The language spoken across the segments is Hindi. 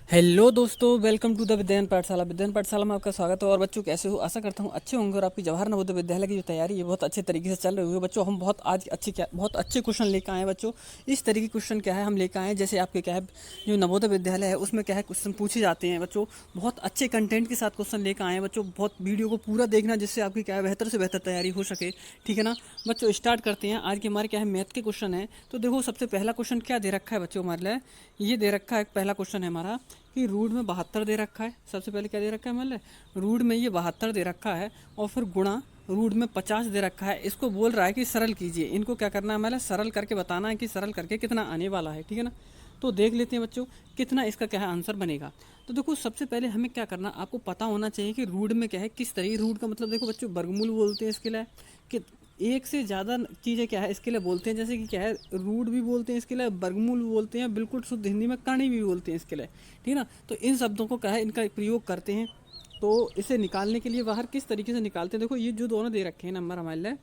हेलो दोस्तों, वेलकम टू द विद्यान पाठशाला। विद्यान पाठशाला में आपका स्वागत है। और बच्चों, कैसे हो? आशा करता हूँ अच्छे होंगे। और आपकी जवाहर नवोदय विद्यालय की जो तैयारी है बहुत अच्छे तरीके से चल रही है बच्चों। हम बहुत अच्छे क्वेश्चन लेकर आए हैं बच्चों। इस तरीके के क्वेश्चन क्या है हम लेकर आए हैं, जैसे आपके क्या है जो नवोदय विद्यालय है उसमें क्या है क्वेश्चन पूछे जाते हैं बच्चों। बहुत अच्छे कंटेंट के साथ क्वेश्चन लेकर आए हैं बच्चों। बहुत वीडियो को पूरा देखना जिससे आपकी क्या है बेहतर से बेहतर तैयारी हो सके। ठीक है ना बच्चों? स्टार्ट करते हैं। आज के हमारे क्या है मैथ के क्वेश्चन है। तो देखो, सबसे पहला क्वेश्चन क्या दे रखा है बच्चों हमारे लिए। ये दे रखा है, पहला क्वेश्चन है हमारा कि रूट में 72 दे रखा है। सबसे पहले क्या दे रखा है हमारे रूट में ये 72 दे रखा है, और फिर गुणा रूट में 50 दे रखा है। इसको बोल रहा है कि सरल कीजिए। इनको क्या करना है हमारे सरल करके बताना है कि सरल करके कितना आने वाला है। ठीक है ना? तो देख लेते हैं बच्चों कितना इसका क्या है आंसर बनेगा। तो देखो, सबसे पहले हमें क्या करना, आपको पता होना चाहिए कि रूट में क्या है, किस तरीके रूट का मतलब देखो बच्चों, वर्गमूल बोलते हैं इसके लिए कि एक से ज़्यादा चीज़ें क्या है इसके लिए बोलते हैं। जैसे कि क्या है रूट भी बोलते हैं इसके लिए, वर्गमूल भी बोलते हैं, बिल्कुल शुद्ध हिंदी में कर्ण भी बोलते हैं इसके लिए। ठीक है ना? तो इन शब्दों को क्या है इनका प्रयोग करते हैं। तो इसे निकालने के लिए बाहर किस तरीके से निकालते हैं, देखो ये जो दोनों दे रखे हैं नंबर हमारे लिए,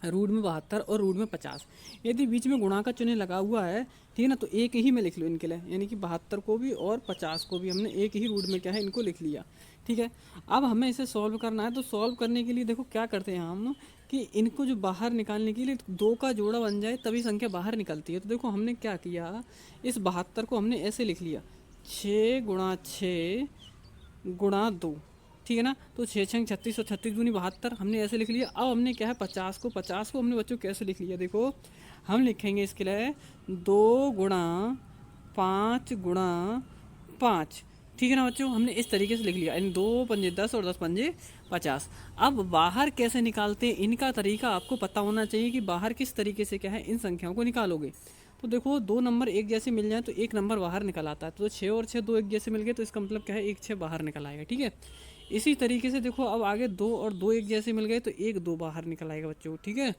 रूट में 72 और रूट में 50। यदि बीच में गुणा का चिन्ह लगा हुआ है, ठीक है ना, तो एक ही में लिख लो इनके लिए, यानी कि 72 को भी और 50 को भी हमने एक ही रूट में क्या है इनको लिख लिया। ठीक है। अब हमें इसे सॉल्व करना है। तो सॉल्व करने के लिए देखो क्या करते हैं हम कि इनको जो बाहर निकालने के लिए दो का जोड़ा बन जाए तभी संख्या बाहर निकलती है। तो देखो हमने क्या किया, इस 72 को हमने ऐसे लिख लिया, 6 × 6 × 2। ठीक है ना? तो 6 6 36 और 36 दूनी 72 हमने ऐसे लिख लिया। अब हमने क्या है 50 को हमने बच्चों कैसे लिख लिया, देखो हम लिखेंगे इसके लिए 2 × 5 × 5। ठीक है ना बच्चों? हमने इस तरीके से लिख लिया, यानी 2 × 5 = 10 और 10 × 5 = 50। अब बाहर कैसे निकालते हैं इनका तरीका आपको पता होना चाहिए कि बाहर किस तरीके से क्या है इन संख्याओं को निकालोगे। तो देखो, दो नंबर एक जैसे मिल जाए तो एक नंबर बाहर निकल आता है। तो 6 और 6 दो एक जैसे मिल गए तो इसका मतलब क्या है एक 6 बाहर निकल आएगा। ठीक है। इसी तरीके से देखो, अब आगे 2 और 2 एक जैसे मिल गए तो एक 2 बाहर निकल आएगा बच्चों। ठीक है।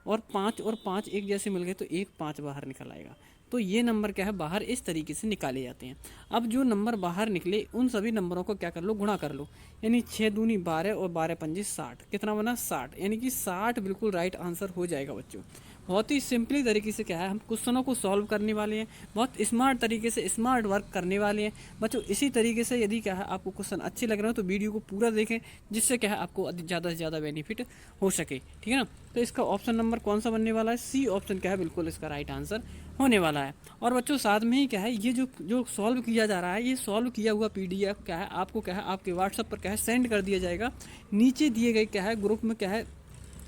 और 5 और 5 एक जैसे मिल गए तो एक 5 बाहर निकल आएगा। तो ये नंबर क्या है बाहर इस तरीके से निकाले जाते हैं। अब जो नंबर बाहर निकले उन सभी नंबरों को क्या कर लो, गुणा कर लो। यानी 6 दूनी 12 और 12 × 5 = 60। कितना बना 60, यानी कि 60 बिल्कुल राइट आंसर हो जाएगा बच्चों। बहुत ही सिंपली तरीके से क्या है हम क्वेश्चनों को सॉल्व करने वाले हैं। बहुत स्मार्ट तरीके से स्मार्ट वर्क करने वाले हैं बच्चों। इसी तरीके से यदि क्या है आपको क्वेश्चन अच्छे लग रहे हो तो वीडियो को पूरा देखें, जिससे क्या है आपको ज़्यादा से ज़्यादा बेनिफिट हो सके। ठीक है ना? तो इसका ऑप्शन नंबर कौन सा बनने वाला है, सी ऑप्शन क्या है बिल्कुल इसका राइट आंसर होने वाला है। और बच्चों साथ में ही क्या है ये जो जो सॉल्व किया जा रहा है, ये सॉल्व किया हुआ पीडीएफ क्या है आपको क्या है आपके व्हाट्सएप पर क्या है सेंड कर दिया जाएगा। नीचे दिए गए क्या है ग्रुप में क्या है,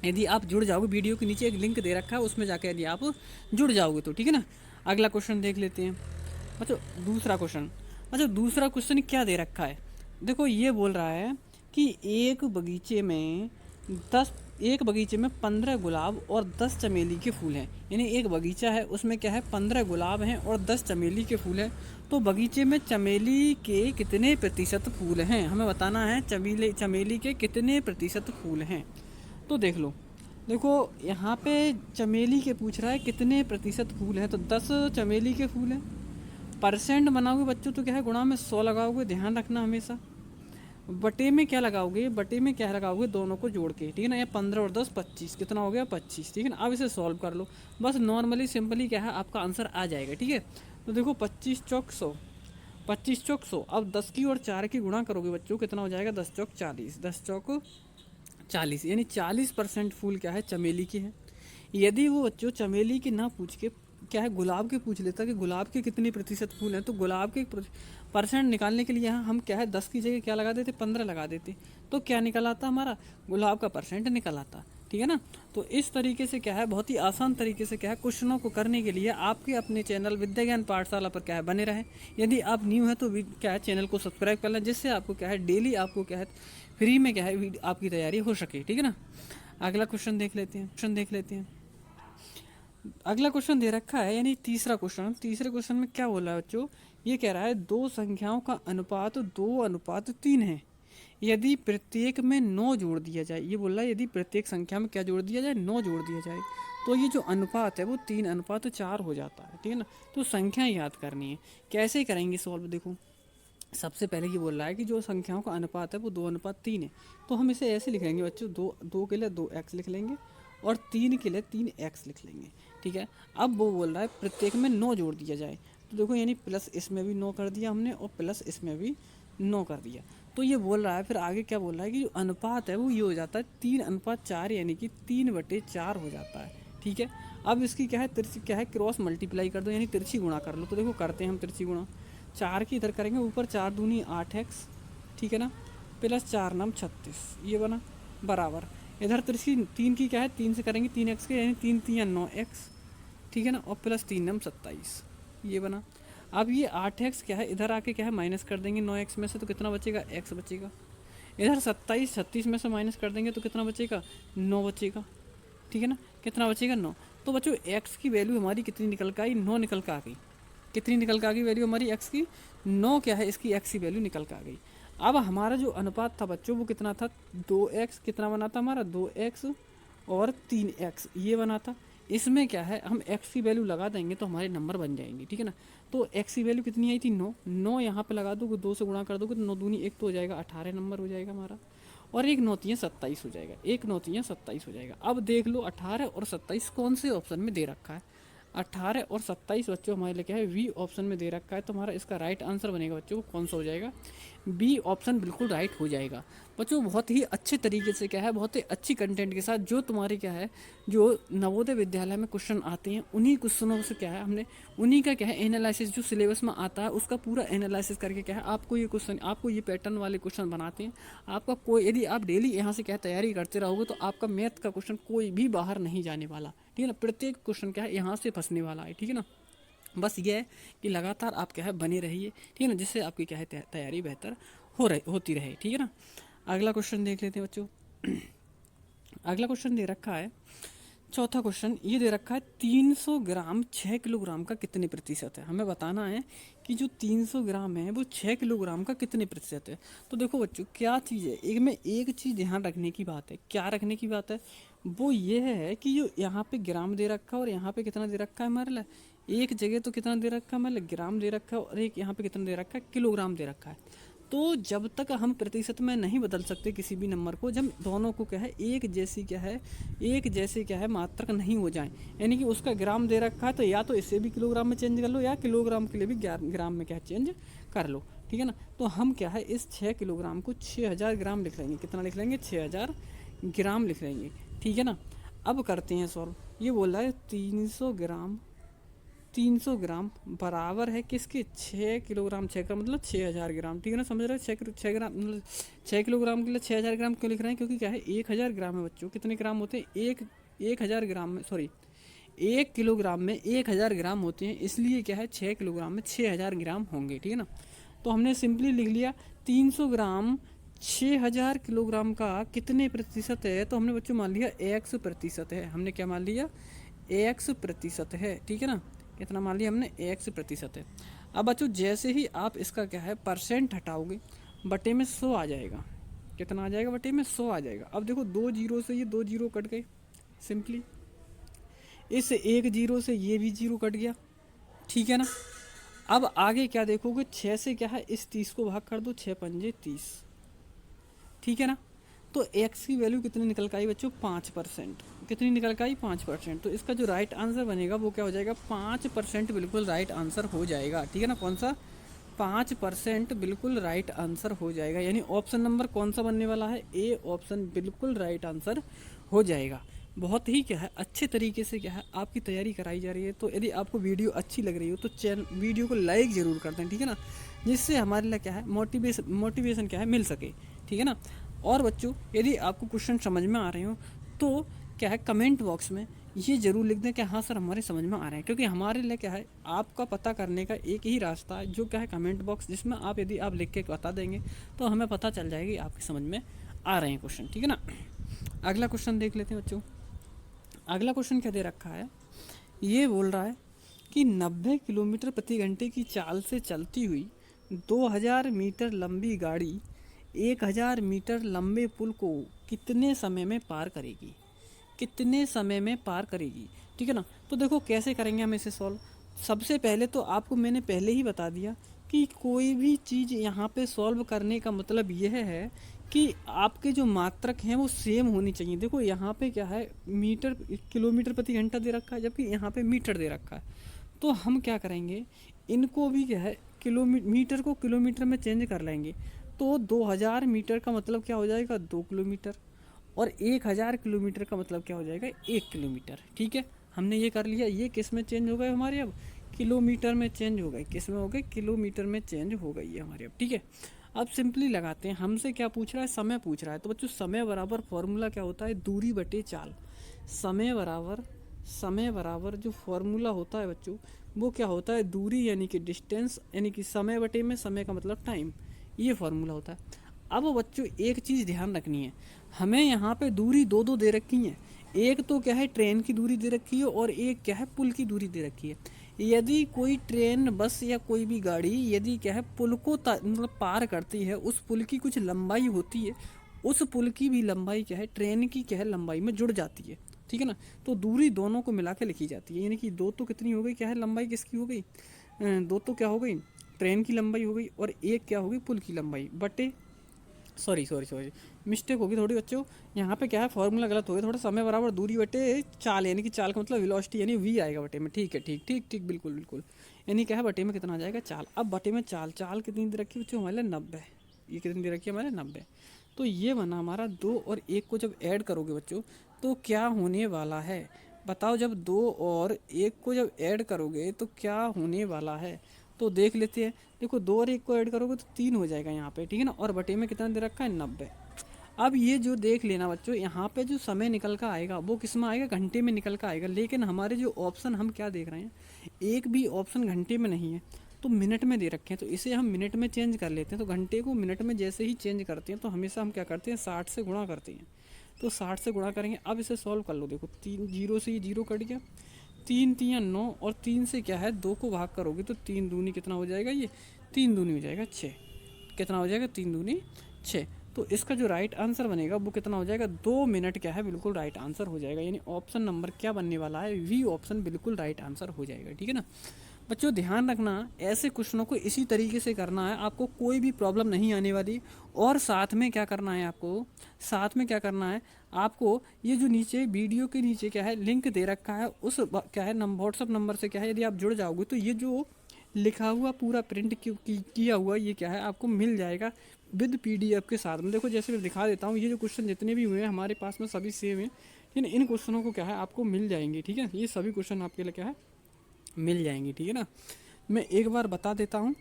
यदि आप जुड़ जाओगे, वीडियो के नीचे एक लिंक दे रखा है उसमें जाकर यदि आप जुड़ जाओगे तो। ठीक है ना? अगला क्वेश्चन देख लेते हैं बच्चों। दूसरा क्वेश्चन, अच्छा दूसरा क्वेश्चन क्या दे रखा है, देखो ये बोल रहा है कि एक बगीचे में 15 गुलाब और 10 चमेली के फूल हैं। यानी एक बगीचा है उसमें क्या है 15 गुलाब हैं और 10 चमेली के फूल हैं। तो बगीचे में चमेली के कितने प्रतिशत फूल हैं, हमें बताना है चमेली के कितने प्रतिशत फूल हैं। तो देख लो, देखो यहाँ पे चमेली के पूछ रहा है कितने प्रतिशत फूल हैं, तो 10 चमेली के फूल हैं। परसेंट बनाओगे बच्चों तो क्या है गुणा में 100 लगाओगे, ध्यान रखना हमेशा। बटे में क्या लगाओगे, बटे में क्या लगाओगे दोनों को जोड़ के। ठीक है ना? ये 15 और 10 25, कितना हो गया 25। ठीक है ना? अब इसे सॉल्व कर लो, बस नॉर्मली सिंपली क्या है आपका आंसर आ जाएगा। ठीक है। तो देखो 25 चौक 100, 25 चौक 100। अब 10 की और 4 की गुणा करोगे बच्चों, कितना हो जाएगा 10 चौक 40, 10 चौक 40, यानी 40% फूल क्या है चमेली के हैं। यदि वो बच्चों चमेली की ना पूछ के क्या है गुलाब के पूछ लेता कि गुलाब के कितने प्रतिशत फूल हैं, तो गुलाब के परसेंट निकालने के लिए यहाँ हम क्या है 10 की जगह क्या लगा देते 15 लगा देते, तो क्या निकल आता हमारा गुलाब का परसेंट निकल आता। ठीक है ना? तो इस तरीके से क्या है बहुत ही आसान तरीके से क्या है क्वेश्चनों को करने के लिए आपके अपने चैनल विद्या ज्ञान पाठशाला पर क्या है बने रहें। यदि आप न्यू हैं तो क्या है चैनल को सब्सक्राइब कर लें, जिससे आपको क्या है डेली आपको क्या है फ्री में क्या है आपकी तैयारी हो सके। ठीक है ना? अगला क्वेश्चन देख लेते हैं। अगला क्वेश्चन दे रखा है, यानी तीसरा क्वेश्चन। तीसरे क्वेश्चन में क्या बोला है बच्चों, ये कह रहा है दो संख्याओं का अनुपात 2:3 है। यदि प्रत्येक में 9 जोड़ दिया जाए, ये बोल रहा है यदि प्रत्येक संख्या में क्या जोड़ दिया जाए 9 जोड़ दिया जाए, तो ये जो अनुपात है वो 3:4 हो जाता है। ठीक है ना? तो संख्या याद करनी है, कैसे करेंगे सॉल्व, देखो सबसे पहले ये बोल रहा है कि जो संख्याओं का अनुपात है वो 2:3 है। तो हम इसे ऐसे लिख लेंगे बच्चों, दो के लिए 2x लिख लेंगे और 3 के लिए 3x लिख लेंगे। ठीक है। अब वो बोल रहा है प्रत्येक में 9 जोड़ दिया जाए, तो देखो यानी प्लस इसमें भी 9 कर दिया हमने और प्लस इसमें भी 9 कर दिया। तो ये बोल रहा है फिर आगे क्या बोल रहा है कि जो अनुपात है वो ये हो जाता है 3:4 यानी कि 3/4 हो जाता है। ठीक है, अब इसकी क्या है तिरछी क्या है क्रॉस मल्टीप्लाई कर दो यानी तिरछी गुणा कर लो। तो देखो करते हैं हम तिरछी गुणा, 4 की इधर करेंगे, ऊपर 4 दूनी 8x, ठीक है ना, प्लस 4 नाम 36, ये बना बराबर इधर तिरछी 3 की क्या है 3 से करेंगे 3x के यानी 3 3 9x, ठीक है ना, और प्लस 3 नाम 27, ये बना। अब ये 8x क्या है इधर आके क्या है माइनस कर देंगे 9x में से, तो कितना बचेगा x बचेगा। इधर 27 36 में से माइनस कर देंगे तो कितना बचेगा 9 बचेगा, ठीक है ना, कितना बचेगा 9। तो बच्चों x की वैल्यू हमारी कितनी निकल कर आई 9 निकल कर आ गई। कितनी निकल कर आ गई वैल्यू हमारी x की 9 क्या है इसकी x की वैल्यू निकल कर आ गई। अब हमारा जो अनुपात था बच्चों वो कितना था 2x, कितना बना था हमारा 2x और 3x ये बना था। इसमें क्या है हम x की वैल्यू लगा देंगे तो हमारे नंबर बन जाएंगे, ठीक है ना। तो x की वैल्यू कितनी आई थी 9, 9 यहाँ पे लगा दोगे 2 से गुणा कर दोगे तो 9 दूनी 1 तो हो जाएगा 18 नंबर हो जाएगा हमारा, और 1 9 3 27 हो जाएगा, 1 9 3 27 हो जाएगा। अब देख लो 18 और 27 कौन से ऑप्शन में दे रखा है, 18 और 27 बच्चों हमारे लिए क्या है वी ऑप्शन में दे रखा है। तो हमारा इसका राइट आंसर बनेगा बच्चों कौन सा हो जाएगा, बी ऑप्शन बिल्कुल राइट हो जाएगा। बच्चों बहुत ही अच्छे तरीके से क्या है बहुत ही अच्छी कंटेंट के साथ जो तुम्हारी क्या है जो नवोदय विद्यालय में क्वेश्चन आते हैं उन्हीं क्वेश्चनों से क्या है हमने उन्हीं का क्या है एनालिसिस जो सिलेबस में आता है उसका पूरा एनालिसिस करके क्या है आपको ये क्वेश्चन आपको ये पैटर्न वाले क्वेश्चन बनाते हैं। आपका कोई यदि आप डेली यहाँ से क्या तैयारी करते रहोगे तो आपका मैथ का क्वेश्चन कोई भी बाहर नहीं जाने वाला, ठीक है ना, प्रत्येक क्वेश्चन क्या है यहाँ से फंसने वाला है, ठीक है ना। बस ये है कि लगातार आप क्या है बने रहिए, ठीक है ना, जिससे आपकी क्या है तैयारी बेहतर होती रहे, ठीक है ना। अगला क्वेश्चन देख लेते हैं बच्चों। अगला क्वेश्चन दे रखा है चौथा क्वेश्चन ये दे रखा है 300 ग्राम 6 किलोग्राम का कितने प्रतिशत है। हमें बताना है कि जो 300 ग्राम है वो 6 किलोग्राम का कितने प्रतिशत है। तो देखो बच्चों क्या चीज़ है एक में एक चीज़ ध्यान रखने की बात है, क्या रखने की बात है वो ये है कि जो यहाँ पे ग्राम दे रखा है और यहाँ पे कितना दे रखा है हमारे लिए, एक जगह तो कितना दे रखा है हमारे लिए ग्राम दे रखा है और एक यहाँ पे कितना दे रखा है किलोग्राम दे रखा है। तो जब तक हम प्रतिशत में नहीं बदल सकते किसी भी नंबर को, जब दोनों को क्या है एक जैसी क्या है एक जैसे क्या है मात्रक नहीं हो जाए, यानी कि उसका ग्राम दे रखा है तो या तो इसे भी किलोग्राम में चेंज कर लो या किलोग्राम के लिए भी ग्राम में क्या चेंज कर लो, ठीक है ना। तो हम क्या है इस 6 किलोग्राम को 6000 ग्राम लिख लेंगे, कितना लिख लेंगे 6000 ग्राम लिख लेंगे, ठीक है ना। अब करते हैं सॉल्व, ये बोल रहा है 300 ग्राम बराबर है किसके 6 किलोग्राम, 6 का मतलब 6000 ग्राम, ठीक है ना, समझ रहे हैं 6 ग्राम मतलब 6 किलोग्राम के लिए 6000 ग्राम क्यों लिख रहे हैं क्योंकि क्या है 1000 ग्राम है बच्चों, कितने ग्राम होते हैं 1000 ग्राम में 1 किलोग्राम में 1000 ग्राम होते हैं, इसलिए क्या है 6 किलोग्राम में 6000 ग्राम होंगे, ठीक है ना। तो हमने सिंपली लिख लिया 300 ग्राम 6000 किलोग्राम का कितने प्रतिशत है, तो हमने बच्चों मान लिया x प्रतिशत है, हमने क्या मान लिया x प्रतिशत है, ठीक है ना, कितना मान लिया हमने x प्रतिशत है। अब बच्चों जैसे ही आप इसका क्या है परसेंट हटाओगे बटे में 100 आ जाएगा, कितना आ जाएगा बटे में 100 आ जाएगा। अब देखो 2 जीरो से ये 2 जीरो कट गए सिंपली, इस 1 जीरो से ये भी जीरो कट गया, ठीक है ना। अब आगे क्या देखोगे 6 से क्या है इस 30 को भाग कर दो, 6 पंजे 30, ठीक है ना। तो x की वैल्यू कितनी निकल के आई बच्चों 5%, कितनी निकल के आई 5%। तो इसका जो राइट आंसर बनेगा वो क्या हो जाएगा 5% बिल्कुल राइट आंसर हो जाएगा, ठीक है ना, कौन सा 5% बिल्कुल राइट आंसर हो जाएगा, यानी ऑप्शन नंबर कौन सा बनने वाला है ए ऑप्शन बिल्कुल राइट आंसर हो जाएगा। बहुत ही क्या है अच्छे तरीके से क्या है आपकी तैयारी कराई जा रही है। तो यदि आपको वीडियो अच्छी लग रही हो तो वीडियो को लाइक ज़रूर कर दें, ठीक है ना, जिससे हमारे लिए क्या है मोटिवेशन क्या है मिल सके, ठीक है ना। और बच्चों यदि आपको क्वेश्चन समझ में आ रहे हो तो क्या है कमेंट बॉक्स में ये ज़रूर लिख दें कि हाँ सर हमारे समझ में आ रहे हैं, क्योंकि हमारे लिए क्या है आपका पता करने का एक ही रास्ता है जो क्या है कमेंट बॉक्स, जिसमें आप यदि आप लिख के बता देंगे तो हमें पता चल जाएगी आपकी समझ में आ रहे हैं क्वेश्चन, ठीक है ना। अगला क्वेश्चन देख लेते हैं बच्चों। अगला क्वेश्चन क्या दे रखा है, ये बोल रहा है कि 90 किलोमीटर प्रति घंटे की चाल से चलती हुई 2000 मीटर लंबी गाड़ी 1000 मीटर लंबे पुल को कितने समय में पार करेगी, कितने समय में पार करेगी, ठीक है ना। तो देखो कैसे करेंगे हम इसे सॉल्व। सबसे पहले तो आपको मैंने पहले ही बता दिया कि कोई भी चीज़ यहाँ पे सॉल्व करने का मतलब यह है कि आपके जो मात्रक हैं वो सेम होनी चाहिए। देखो यहाँ पे क्या है किलोमीटर प्रति घंटा दे रखा है जबकि यहाँ पे मीटर दे रखा है। तो हम क्या करेंगे इनको भी क्या है किलोमीटर को किलोमीटर में चेंज कर लेंगे, तो 2000 मीटर का मतलब क्या हो जाएगा 2 किलोमीटर, और 1000 किलोमीटर का मतलब क्या हो जाएगा 1 किलोमीटर। ठीक है, हमने ये कर लिया। ये किस में चेंज हो गए हमारे, अब किलोमीटर में चेंज हो गए। किस में हो गए, किलोमीटर में चेंज हो गई है हमारे अब। ठीक है, अब सिंपली लगाते हैं। हमसे क्या पूछ रहा है, समय पूछ रहा है। तो बच्चों समय बराबर फॉर्मूला क्या होता है, दूरी बटे चाल। समय बराबर जो फॉर्मूला होता है बच्चों, वो क्या होता है, दूरी यानी कि डिस्टेंस, यानी कि समय बटे में, समय का मतलब टाइम, ये फॉर्मूला होता है। अब बच्चों एक चीज़ ध्यान रखनी है, हमें यहाँ पे दूरी दो दो दे रखी है। एक तो क्या है ट्रेन की दूरी दे रखी है, और एक क्या है पुल की दूरी दे रखी है। यदि कोई ट्रेन, बस या कोई भी गाड़ी यदि क्या है पुल को मतलब पार करती है, उस पुल की कुछ लंबाई होती है, उस पुल की भी लंबाई क्या है ट्रेन की क्या है लंबाई में जुड़ जाती है। ठीक है ना, तो दूरी दोनों को मिला के लिखी जाती है। यानी कि दो तो कितनी हो गई, क्या है लंबाई किसकी हो गई, दो तो क्या हो गई ट्रेन की लंबाई हो गई, और एक क्या होगी पुल की लंबाई बटे, सॉरी सॉरी सॉरी मिस्टेक होगी थोड़ी बच्चों, यहाँ पे क्या है फॉर्मूला गलत हो गया थोड़ा। समय बराबर दूरी बटे चाल, यानी कि चाल का मतलब वेलोसिटी, यानी वी आएगा बटे में। ठीक है, ठीक ठीक ठीक, बिल्कुल बिल्कुल। यानी क्या है बटे में कितना आ जाएगा चाल। अब बटे में चाल, चाल कितनी दे रखी है बच्चों हमारे लिए 90। ये कितनी दे रखी है हमारे 90। तो ये बना हमारा 2 और 1 को जब ऐड करोगे बच्चों तो क्या होने वाला है, बताओ। जब 2 और 1 को जब ऐड करोगे तो क्या होने वाला है, तो देख लेते हैं। देखो 2 और 1 को ऐड करोगे तो 3 हो जाएगा यहाँ पे। ठीक है ना, और बटे में कितना दे रखा है 90। अब ये जो देख लेना बच्चों, यहाँ पे जो समय निकल कर आएगा वो किस में आएगा, घंटे में निकल कर आएगा। लेकिन हमारे जो ऑप्शन हम क्या देख रहे हैं, एक भी ऑप्शन घंटे में नहीं है, तो मिनट में दे रखे हैं। तो इसे हम मिनट में चेंज कर लेते हैं। तो घंटे को मिनट में जैसे ही चेंज करते हैं तो हमेशा हम क्या करते हैं 60 से गुणा करते हैं। तो 60 से गुणा करेंगे। अब इसे सॉल्व कर लो, देखो 3 जीरो से ये जीरो कट गया, 3 तियाँ 9, और 3 से क्या है 2 को भाग करोगे तो 3 दूनी कितना हो जाएगा, ये 3 दूनी हो जाएगा 6। कितना हो जाएगा 3 दूनी 6। तो इसका जो राइट आंसर बनेगा वो कितना हो जाएगा 2 मिनट, क्या है बिल्कुल राइट आंसर हो जाएगा। यानी ऑप्शन नंबर क्या बनने वाला है, वी ऑप्शन बिल्कुल राइट आंसर हो जाएगा। ठीक है ना बच्चों, ध्यान रखना ऐसे क्वेश्चनों को इसी तरीके से करना है, आपको कोई भी प्रॉब्लम नहीं आने वाली। और साथ में क्या करना है आपको, साथ में क्या करना है आपको, ये जो नीचे वीडियो के नीचे क्या है लिंक दे रखा है, उस क्या है व्हाट्सअप नंबर से क्या है यदि आप जुड़ जाओगे तो ये जो लिखा हुआ पूरा प्रिंट किया हुआ ये क्या है आपको मिल जाएगा विद पीडीएफ के साथ में। देखो जैसे मैं दिखा देता हूँ, ये जो क्वेश्चन जितने भी हुए हैं हमारे पास में सभी सेम है, लेकिन इन क्वेश्चनों को क्या है आपको मिल जाएंगे। ठीक है, ये सभी क्वेश्चन आपके लिए क्या है मिल जाएंगी। ठीक है ना, मैं एक बार बता देता हूँ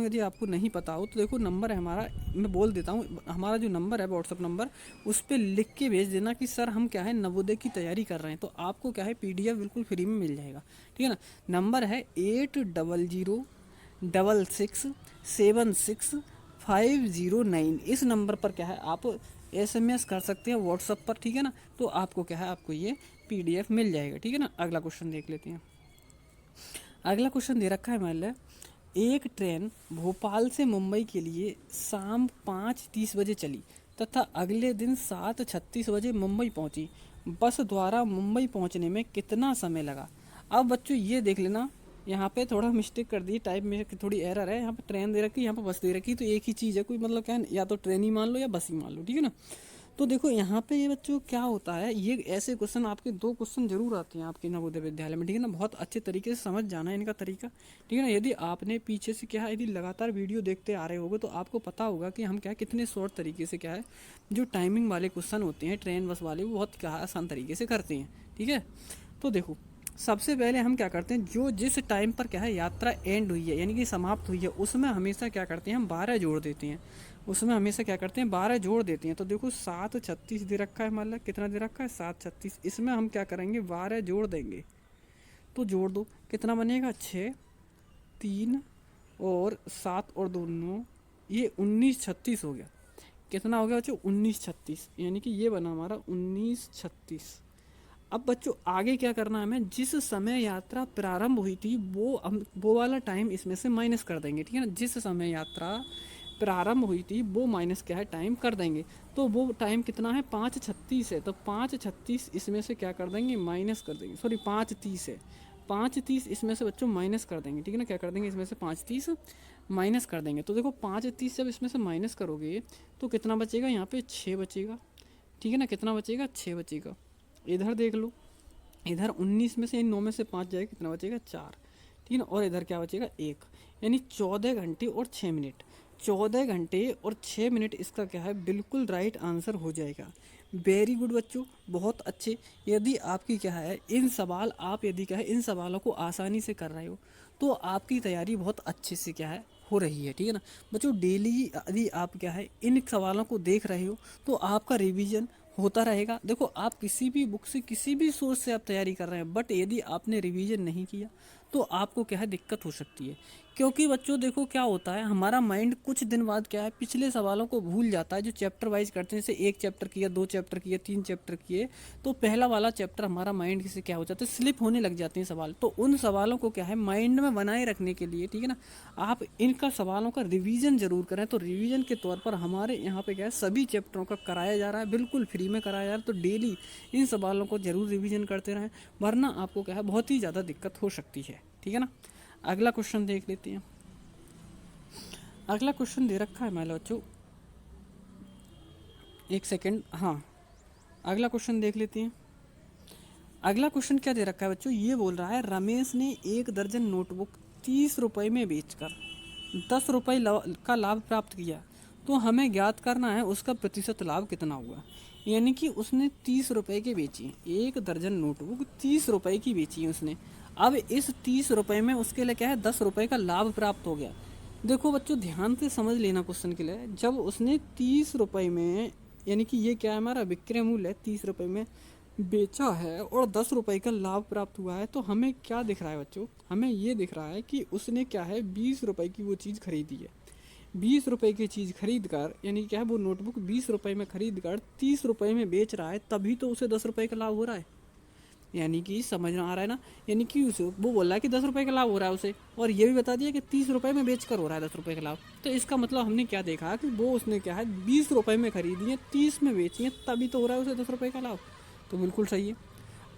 यदि आपको नहीं पता हो तो। देखो नंबर है हमारा, मैं बोल देता हूँ, हमारा जो नंबर है व्हाट्सअप नंबर, उस पर लिख के भेज देना कि सर हम क्या है नवोदय की तैयारी कर रहे हैं, तो आपको क्या है पीडीएफ बिल्कुल फ्री में मिल जाएगा। ठीक है ना, नंबर है 8006676509। इस नंबर पर क्या है आप एसएमएस कर सकते हैं व्हाट्सअप पर। ठीक है ना, तो आपको क्या है आपको ये पीडीएफ मिल जाएगा। ठीक है ना, अगला क्वेश्चन देख लेते हैं। अगला क्वेश्चन दे रखा है हमारे लिए, एक ट्रेन भोपाल से मुंबई के लिए शाम 5:30 बजे चली तथा अगले दिन 7:36 बजे मुंबई पहुंची। बस द्वारा मुंबई पहुंचने में कितना समय लगा। अब बच्चों ये देख लेना, यहाँ पे थोड़ा मिस्टेक कर दी, टाइप में थोड़ी एरर है। यहाँ पे ट्रेन दे रखी है, यहाँ पे बस दे रखी है, तो एक ही चीज़ है, कोई मतलब क्या है, या तो ट्रेन ही मान लो या बस ही मान लो। ठीक है ना, तो देखो यहाँ पे ये बच्चों क्या होता है, ये ऐसे क्वेश्चन आपके 2 क्वेश्चन जरूर आते हैं आपके नवोदय विद्यालय में। ठीक है ना, बहुत अच्छे तरीके से समझ जाना है इनका तरीका। ठीक है ना, यदि आपने पीछे से क्या है यदि लगातार वीडियो देखते आ रहे होगे तो आपको पता होगा कि हम क्या है कितने शॉर्ट तरीके से क्या है जो टाइमिंग वाले क्वेश्चन होते हैं ट्रेन बस वाले, वो बहुत क्या आसान तरीके से करते हैं। ठीक है, तो देखो सबसे पहले हम क्या करते हैं, जो जिस टाइम पर क्या है यात्रा एंड हुई है यानी कि समाप्त हुई है, उसमें हमेशा क्या करते हैं हम 12 जोड़ देते हैं। उसमें हमेशा क्या करते हैं 12 जोड़ देते हैं। तो देखो 7:36 दे रखा है, मतलब कितना दे रखा है 7:36, इसमें हम क्या करेंगे 12 जोड़ देंगे। तो जोड़ दो कितना बनेगा 6, 3 और 7 और 2 9, ये 19:36 हो गया। कितना हो गया बच्चों 19:36, यानी कि ये बना हमारा 19:36। अब बच्चों आगे क्या करना है हमें, जिस समय यात्रा प्रारंभ हुई थी वो वाला टाइम इसमें से माइनस कर देंगे। ठीक है ना, जिस समय यात्रा प्रारंभ हुई थी वो माइनस क्या है टाइम कर देंगे। तो वो टाइम कितना है 5:36 है, तो 5:36 इसमें से क्या कर देंगे माइनस कर देंगे, सॉरी 5:30 है, 5:30 इसमें से बच्चों माइनस कर देंगे। ठीक है ना, क्या कर देंगे इसमें से 5:30 माइनस कर देंगे। तो देखो 5:30 जब इसमें से माइनस करोगे तो कितना बचेगा, यहाँ पे 6 बचेगा। ठीक है ना, कितना बचेगा 6 बचेगा। इधर देख लो, इधर 19 में से इन 9 में से 5 जाएगा, कितना बचेगा 4। ठीक है ना, और इधर क्या बचेगा 1, यानी 14 घंटे और 6 मिनट। 14 घंटे और 6 मिनट इसका क्या है, बिल्कुल राइट आंसर हो जाएगा। वेरी गुड बच्चों, बहुत अच्छे। यदि आपकी क्या है इन सवाल आप यदि क्या है इन सवालों को आसानी से कर रहे हो तो आपकी तैयारी बहुत अच्छे से क्या है हो रही है। ठीक है ना बच्चों, डेली यदि आप क्या है इन सवालों को देख रहे हो तो आपका रिवीजन होता रहेगा। देखो आप किसी भी बुक से किसी भी सोर्स से आप तैयारी कर रहे हैं, बट यदि आपने रिवीजन नहीं किया तो आपको क्या है दिक्कत हो सकती है। क्योंकि बच्चों देखो क्या होता है, हमारा माइंड कुछ दिन बाद क्या है पिछले सवालों को भूल जाता है। जो चैप्टर वाइज करते हैं, जैसे 1 चैप्टर किया, 2 चैप्टर किए, 3 चैप्टर किए, तो पहला वाला चैप्टर हमारा माइंड से क्या हो जाता है, स्लिप होने लग जाते हैं सवाल। तो उन सवालों को क्या है माइंड में बनाए रखने के लिए, ठीक है ना, आप इनका सवालों का रिवीजन जरूर करें। तो रिवीजन के तौर पर हमारे यहाँ पे क्या है सभी चैप्टरों का कराया जा रहा है, बिल्कुल फ्री में कराया जा रहा है। तो डेली इन सवालों को जरूर रिवीजन करते रहें, वरना आपको क्या है बहुत ही ज़्यादा दिक्कत हो सकती है। ठीक है ना, अगला क्वेश्चन देख लेते हैं। अगला क्वेश्चन दे रखा है मान लो बच्चों, एक सेकेंड, हाँ अगला क्वेश्चन देख लेते हैं। अगला क्वेश्चन क्या दे रखा है बच्चों, ये बोल रहा है रमेश ने 1 दर्जन नोटबुक 30 रुपये में बेचकर 10 रुपये का लाभ प्राप्त किया, तो हमें ज्ञात करना है उसका प्रतिशत लाभ कितना हुआ। यानी कि उसने 30 रुपये की बेची, 1 दर्जन नोटबुक 30 रुपये की बेची है उसने। अब इस 30 रुपये में उसके लिए क्या है 10 रुपये का लाभ प्राप्त हो गया। देखो बच्चों ध्यान से समझ लेना क्वेश्चन के लिए, जब उसने 30 रुपये में, यानी कि ये क्या है हमारा विक्रय मूल्य है, 30 रुपये में बेचा है और 10 रुपये का लाभ प्राप्त हुआ है, तो हमें क्या दिख रहा है बच्चों, हमें ये दिख रहा है कि उसने क्या है 20 रुपये की वो चीज़ खरीदी है। 20 रुपये की चीज़ खरीद कर, यानी क्या है वो नोटबुक 20 रुपये में खरीद कर 30 रुपये में बेच रहा है, तभी तो उसे 10 रुपये का लाभ हो रहा है। यानी कि समझ में आ रहा है ना, यानी कि उसे वो बोल रहा है कि 10 रुपये का लाभ हो रहा है उसे, और ये भी बता दिया कि 30 रुपये में बेच कर हो रहा है 10 रुपये का लाभ। तो इसका मतलब हमने क्या देखा कि वो उसने क्या है 20 रुपये में खरीदी है, 30 में बेची है, तभी तो हो रहा है उसे 10 रुपये का लाभ। तो बिल्कुल सही है।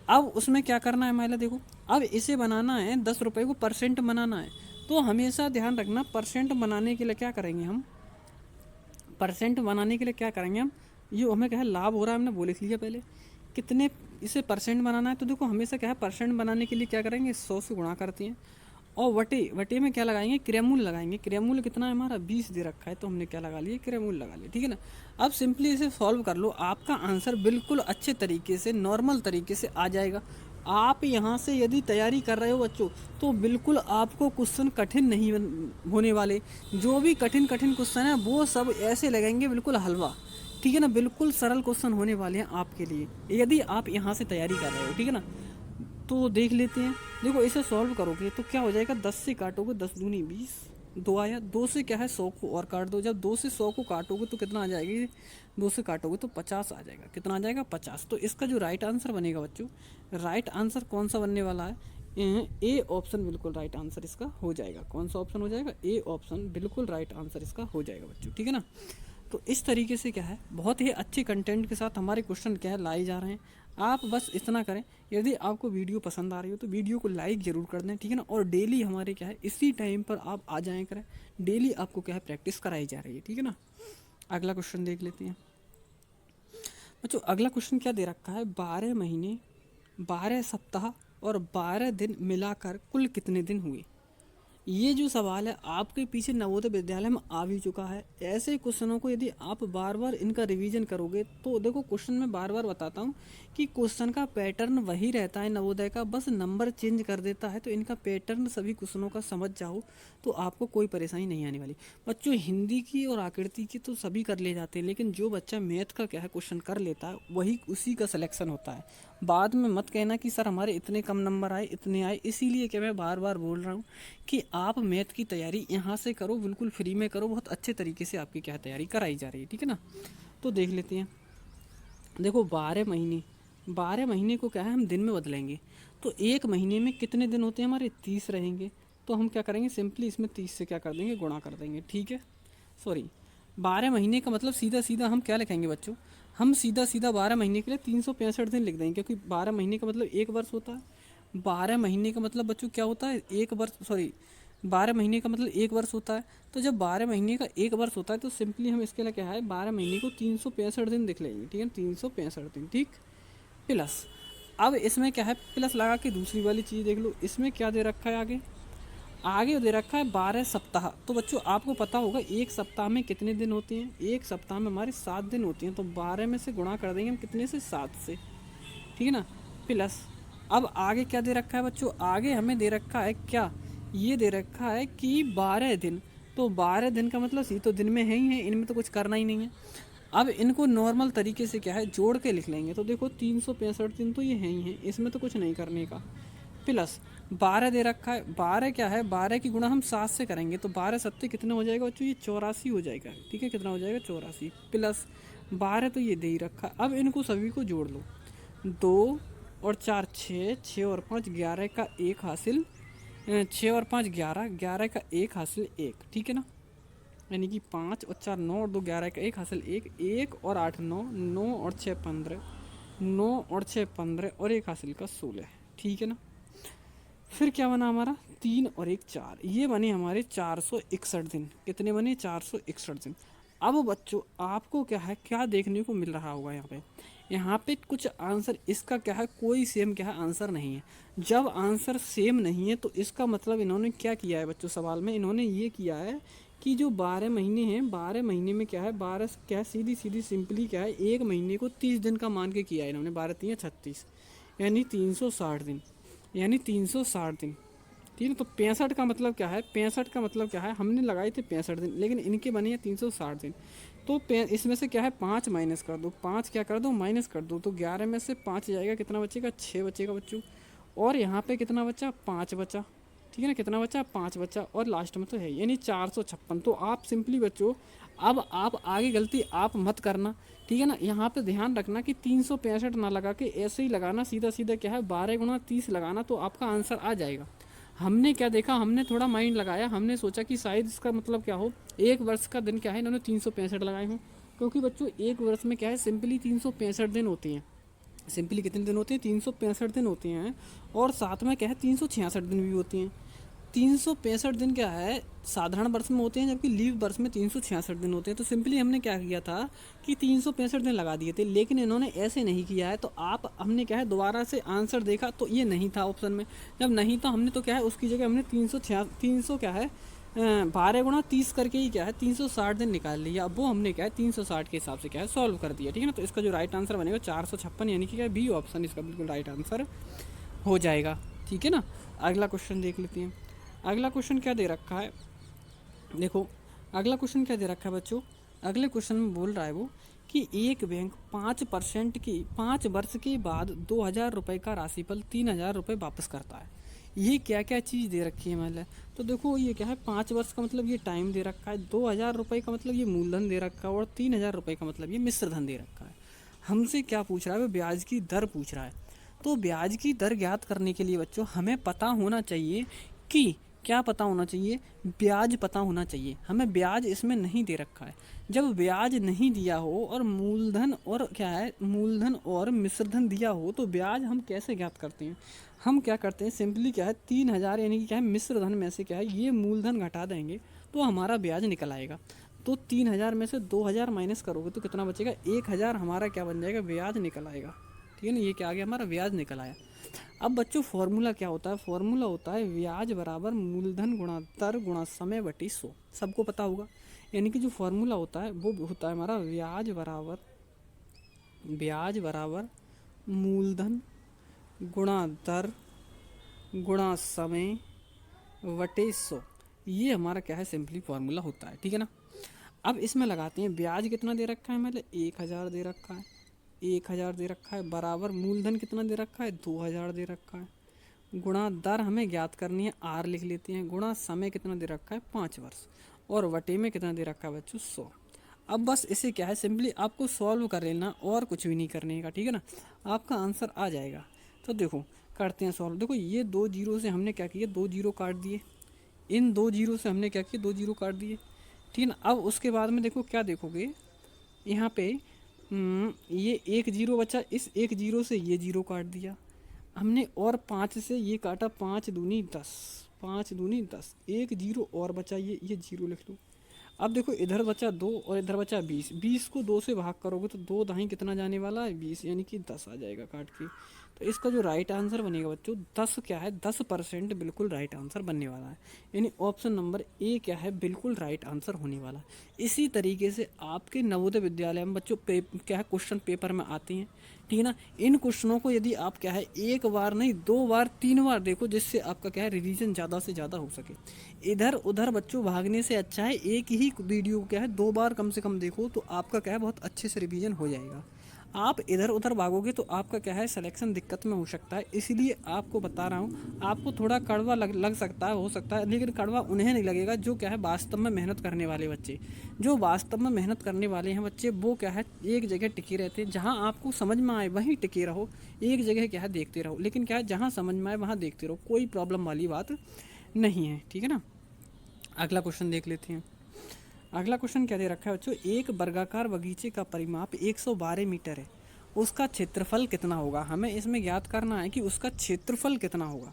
अब उसमें क्या करना है महिला, देखो अब इसे बनाना है 10 रुपये को परसेंट बनाना है। तो हमेशा ध्यान रखना, परसेंट बनाने के लिए क्या करेंगे हम, परसेंट बनाने के लिए क्या करेंगे हम, ये हमें क्या है लाभ हो रहा है हमने वो लिख लिया पहले, कितने इसे परसेंट बनाना है। तो देखो हमेशा क्या है परसेंट बनाने के लिए क्या करेंगे 100 से गुणा करते हैं, और वटे वटे में क्या लगाएंगे क्रियामूल लगाएंगे। क्रियामूल कितना है हमारा 20 दे रखा है, तो हमने क्या लगा लिया क्रियामूल लगा लिया। ठीक है ना, अब सिंपली इसे सॉल्व कर लो, आपका आंसर बिल्कुल अच्छे तरीके से नॉर्मल तरीके से आ जाएगा। आप यहाँ से यदि तैयारी कर रहे हो बच्चों, तो बिल्कुल आपको क्वेश्चन कठिन नहीं होने वाले। जो भी कठिन कठिन क्वेश्चन है वो सब ऐसे लगेंगे बिल्कुल हलवा। ठीक है ना, बिल्कुल सरल क्वेश्चन होने वाले हैं आपके लिए, यदि आप यहाँ से तैयारी कर रहे हो। ठीक है ना, तो देख लेते हैं। देखो इसे सॉल्व करोगे तो क्या हो जाएगा, 10 से काटोगे 10 दूनी 20, 2 आया, 2 से क्या है 100 को और काट दो। जब 2 से 100 को काटोगे तो कितना आ जाएगी, 2 से काटोगे तो 50 आ जाएगा। कितना आ जाएगा 50। तो इसका जो राइट आंसर बनेगा बच्चों, राइट आंसर कौन सा बनने वाला है, ए ऑप्शन बिल्कुल राइट आंसर इसका हो जाएगा। कौन सा ऑप्शन हो जाएगा, ए ऑप्शन बिल्कुल राइट आंसर इसका हो जाएगा बच्चों। ठीक है ना, तो इस तरीके से क्या है बहुत ही अच्छे कंटेंट के साथ हमारे क्वेश्चन क्या है लाए जा रहे हैं। आप बस इतना करें, यदि आपको वीडियो पसंद आ रही हो तो वीडियो को लाइक ज़रूर कर दें। ठीक है ना, और डेली हमारे क्या है इसी टाइम पर आप आ जाएं करें, डेली आपको क्या है प्रैक्टिस कराई जा रही है। ठीक है ना, अगला क्वेश्चन देख लेते हैं बच्चों। अगला क्वेश्चन क्या दे रखा है, 12 महीने 12 सप्ताह और 12 दिन मिलाकर कुल कितने दिन हुए। ये जो सवाल है आपके पीछे नवोदय विद्यालय में आ भी चुका है। ऐसे क्वेश्चनों को यदि आप बार बार इनका रिवीजन करोगे तो देखो क्वेश्चन में बार बार बताता हूँ कि क्वेश्चन का पैटर्न वही रहता है नवोदय का, बस नंबर चेंज कर देता है। तो इनका पैटर्न सभी क्वेश्चनों का समझ जाओ तो आपको कोई परेशानी नहीं आने वाली। बच्चों हिंदी की और आकृति की तो सभी कर ले जाते हैं, लेकिन जो बच्चा मैथ का क्या है क्वेश्चन कर लेता है वही उसी का सिलेक्शन होता है। बाद में मत कहना कि सर हमारे इतने कम नंबर आए इतने आए। इसीलिए क्या मैं बार बार बोल रहा हूँ कि आप मैथ की तैयारी यहाँ से करो, बिल्कुल फ्री में करो, बहुत अच्छे तरीके से आपकी क्या तैयारी कराई जा रही है। ठीक है ना, तो देख लेते हैं। देखो 12 महीने को क्या है हम दिन में बदलेंगे, तो एक महीने में कितने दिन होते हैं हमारे 30 रहेंगे। तो हम क्या करेंगे सिंपली इसमें 30 से क्या कर देंगे गुणा कर देंगे। ठीक है, सॉरी 12 महीने का मतलब सीधा सीधा हम क्या लिखेंगे बच्चों, हम सीधा सीधा 12 महीने के लिए 365 दिन लिख देंगे, क्योंकि 12 महीने का मतलब एक वर्ष होता है। 12 महीने का मतलब बच्चों क्या होता है एक वर्ष, सॉरी 12 महीने का मतलब एक वर्ष होता है। तो जब 12 महीने का एक वर्ष होता है तो सिंपली हम इसके लिए क्या है 12 महीने को 365 दिन लिख लेंगे। ठीक है, 365 दिन। ठीक, प्लस अब इसमें क्या है प्लस लगा के दूसरी वाली चीज़ देख लो, इसमें क्या दे रखा है आगे, आगे दे रखा है 12 सप्ताह। तो बच्चों आपको पता होगा एक सप्ताह में कितने दिन होते हैं, एक सप्ताह में हमारे 7 दिन होते हैं। तो 12 में से गुणा कर देंगे हम कितने से, 7 से, ठीक है ना, प्लस अब आगे क्या दे रखा है बच्चों, आगे हमें दे रखा है क्या, ये दे रखा है कि 12 दिन। तो 12 दिन का मतलब सी तो दिन में है ही है, इनमें तो कुछ करना ही नहीं है। अब इनको नॉर्मल तरीके से क्या है जोड़ के लिख लेंगे। तो देखो 365 दिन तो ये है ही है, इसमें तो कुछ नहीं करने का। प्लस 12 दे रखा है, 12 क्या है, 12 की गुणा हम 7 से करेंगे। तो 12 सत्ते कितना हो जाएगा बच्चों, ये 84 हो जाएगा, ठीक है, कितना हो जाएगा 84, प्लस 12 तो ये दे ही रखा। अब इनको सभी को जोड़ लो, 2 और 4 6, 6 और 5 11 का एक हासिल, 6 और 5 11, 11 का एक हासिल 1, ठीक है ना, यानी कि 5 और 4 9 और 2 11 का एक हासिल 1, 1 और 8 9, 9 और 6 15, 9 और 6 15 और एक हासिल का 16, ठीक है ना। फिर क्या बना हमारा, 3 और 1 4, ये बने हमारे 461 दिन। कितने बने, 461 दिन। अब बच्चों आपको क्या है, क्या देखने को मिल रहा होगा यहाँ पे, यहाँ पे कुछ आंसर इसका क्या है, कोई सेम क्या है आंसर नहीं है। जब आंसर सेम नहीं है तो इसका मतलब इन्होंने क्या किया है बच्चों, सवाल में इन्होंने ये किया है कि जो 12 महीने हैं, 12 महीने में क्या है, 12 क्या है, सीधी सीधी सिंपली क्या है, एक महीने को 30 दिन का मान के किया है इन्होंने, 12 3 36, यानी 360 दिन, यानी 360 दिन, ठीक है। तो 65 का मतलब क्या है, 65 का मतलब क्या है, हमने लगाए थे 65 दिन, लेकिन इनके बने हैं 360 दिन। तो इसमें से क्या है 5 माइनस कर दो, 5 क्या कर दो, माइनस कर दो। तो 11 में से 5 जाएगा, कितना बचेगा, 6 बचेगा बच्चों। और यहाँ पे कितना बचा, 5 बचा, ठीक है ना, कितना बचा, 5 बचा, और लास्ट में तो है यानी 456। तो आप सिंपली बच्चों अब आप आगे गलती आप मत करना, ठीक है ना। यहाँ पे ध्यान रखना कि 365 ना लगा के ऐसे ही लगाना, सीधा सीधा क्या है 12 गुणा 30 लगाना, तो आपका आंसर आ जाएगा। हमने क्या देखा, हमने थोड़ा माइंड लगाया, हमने सोचा कि शायद इसका मतलब क्या हो, एक वर्ष का दिन क्या है इन्होंने 365 लगाए हों, क्योंकि बच्चों एक वर्ष में क्या है सिंपली 365 दिन होते हैं। सिंपली कितने दिन होते हैं, 365 दिन होते हैं, और साथ में क्या है 366 दिन भी होते हैं। 365 दिन क्या है साधारण वर्ष में होते हैं, जबकि लीव वर्ष में 366 दिन होते हैं। तो सिंपली हमने क्या किया था कि 365 दिन लगा दिए थे, लेकिन इन्होंने ऐसे नहीं किया है। तो आप हमने क्या है दोबारा से आंसर देखा तो ये नहीं था ऑप्शन में, जब नहीं था हमने तो क्या है उसकी जगह हमने 300 क्या है 12 गुणा 30 करके ही क्या है 360 दिन निकाल लिया। अब वो हमने क्या है 360 के हिसाब से क्या है सॉल्व कर दिया, ठीक है ना। तो इसका जो राइट आंसर बनेगा 456, यानी कि क्या बी ऑप्शन इसका बिल्कुल राइट आंसर हो जाएगा, ठीक है ना। अगला क्वेश्चन देख लेते हैं। अगला क्वेश्चन क्या दे रखा है, देखो अगला क्वेश्चन क्या दे रखा है बच्चों। अगले क्वेश्चन में बोल रहा है वो कि एक बैंक 5% की 5 वर्ष के बाद 2,000 रुपये का राशिफल 3,000 रुपये वापस करता है। ये क्या क्या चीज़ दे रखी है मतलब, तो देखो ये क्या है 5 वर्ष का मतलब ये टाइम दे रखा है, 2,000 रुपये का मतलब ये मूलधन दे रखा है, और 3,000 रुपये का मतलब ये मिश्र धन दे रखा है। हमसे क्या पूछ रहा है, वो ब्याज की दर पूछ रहा है। तो ब्याज की दर ज्ञात करने के लिए बच्चों हमें पता होना चाहिए कि क्या पता होना चाहिए, ब्याज पता होना चाहिए हमें। ब्याज इसमें नहीं दे रखा है। जब ब्याज नहीं दिया हो और मूलधन और क्या है मूलधन और मिश्रधन दिया हो तो ब्याज हम कैसे ज्ञात करते हैं, हम क्या करते हैं सिंपली क्या है 3,000 यानी कि क्या है मिश्रधन में से क्या है ये मूलधन घटा देंगे तो हमारा ब्याज निकल आएगा। तो 3,000 में से 2,000 माइनस करोगे तो कितना बचेगा, 1,000 हमारा क्या बन जाएगा, ब्याज निकल आएगा, ठीक है ना। ये क्या आ गया हमारा ब्याज निकल आया। अब बच्चों फॉर्मूला क्या होता है, फॉर्मूला होता है ब्याज बराबर मूलधन गुणा दर गुणा समय बटी 100, सबको पता होगा। यानी कि जो फॉर्मूला होता है वो होता है हमारा ब्याज बराबर मूलधन गुणा दर गुणा समय बटे 100। ये हमारा क्या है सिंपली फॉर्मूला होता है, ठीक है ना। अब इसमें लगाते हैं ब्याज कितना दे रखा है, मतलब 1,000 दे रखा है, 1,000 दे रखा है, बराबर मूलधन कितना दे रखा है 2,000 दे रखा है, गुणा दर हमें ज्ञात करनी है आर लिख लेते हैं, गुणा समय कितना दे रखा है 5 वर्ष, और वटे में कितना दे रखा है बच्चों 100। अब बस इसे क्या है सिंपली आपको सॉल्व कर लेना और कुछ भी नहीं करने का, ठीक है ना, आपका आंसर आ जाएगा। तो देखो करते हैं सॉल्व। देखो ये 2 जीरो से हमने क्या किया, 2 जीरो काट दिए, इन 2 जीरो से हमने क्या किया 2 जीरो काट दिए, ठीक है ना। अब उसके बाद में देखो क्या देखोगे यहाँ पे ये 1 जीरो बचा, इस 1 जीरो से ये जीरो काट दिया हमने, और 5 से ये काटा, 5 दूनी 10, 5 दूनी 10, 1 जीरो और बचा, ये जीरो लिख लो। अब देखो इधर बचा 2 और इधर बचा 20, 20 को 2 से भाग करोगे तो 2 दाहीं कितना जाने वाला है 20, यानी कि 10 आ जाएगा काट के। तो इसका जो राइट आंसर बनेगा बच्चों 10 क्या है 10% बिल्कुल राइट आंसर बनने वाला है। यानी ऑप्शन नंबर ए क्या है बिल्कुल राइट आंसर होने वाला। इसी तरीके से आपके नवोदय विद्यालय में बच्चों क्या है क्वेश्चन पेपर में आते हैं, ठीक है ना। इन क्वेश्चनों को यदि आप क्या है एक बार नहीं 2 बार 3 बार देखो, जिससे आपका क्या है रिवीजन ज़्यादा से ज़्यादा हो सके। इधर उधर बच्चों भागने से अच्छा है एक ही वीडियो क्या है 2 बार कम से कम देखो, तो आपका क्या है बहुत अच्छे से रिवीजन हो जाएगा। आप इधर उधर भागोगे तो आपका क्या है सिलेक्शन दिक्कत में हो सकता है। इसलिए आपको बता रहा हूँ, आपको थोड़ा कड़वा लग सकता है, हो सकता है, लेकिन कड़वा उन्हें नहीं लगेगा जो क्या है वास्तव में मेहनत करने वाले बच्चे। जो वास्तव में मेहनत करने वाले हैं बच्चे वो क्या है एक जगह टिके रहते हैं, जहाँ आपको समझ में आए वहीं टिके रहो, एक जगह क्या है देखते रहो। लेकिन क्या है जहाँ समझ में आए वहाँ देखते रहो, कोई प्रॉब्लम वाली बात नहीं है, ठीक है ना। अगला क्वेश्चन देख लेते हैं। अगला क्वेश्चन क्या दे रखा है बच्चों, एक वर्गाकार बगीचे का परिमाप 112 मीटर है, उसका क्षेत्रफल कितना होगा। हमें इसमें ज्ञात करना है कि उसका क्षेत्रफल कितना होगा।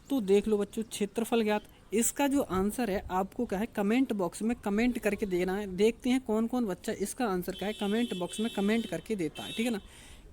तो देख लो बच्चों क्षेत्रफल ज्ञात, इसका जो आंसर है आपको क्या है कमेंट बॉक्स में कमेंट करके देना है। देखते हैं कौन कौन बच्चा इसका आंसर क्या है कमेंट बॉक्स में कमेंट करके देता है, ठीक है ना।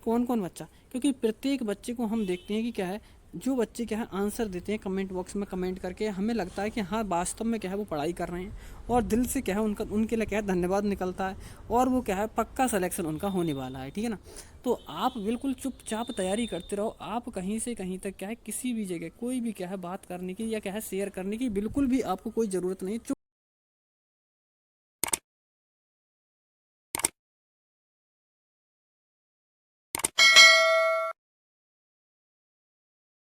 कौन कौन बच्चा, क्योंकि प्रत्येक बच्चे को हम देखते हैं कि क्या है जो बच्चे क्या है आंसर देते हैं कमेंट बॉक्स में कमेंट करके, हमें लगता है कि हाँ वास्तव में क्या है वो पढ़ाई कर रहे हैं और दिल से क्या है उनका उनके लिए क्या है धन्यवाद निकलता है, और वो क्या है पक्का सिलेक्शन उनका होने वाला है, ठीक है ना। तो आप बिल्कुल चुपचाप तैयारी करते रहो। आप कहीं से कहीं तक क्या है किसी भी जगह कोई भी क्या है बात करने की या क्या है शेयर करने की बिल्कुल भी आपको कोई ज़रूरत नहीं। चुप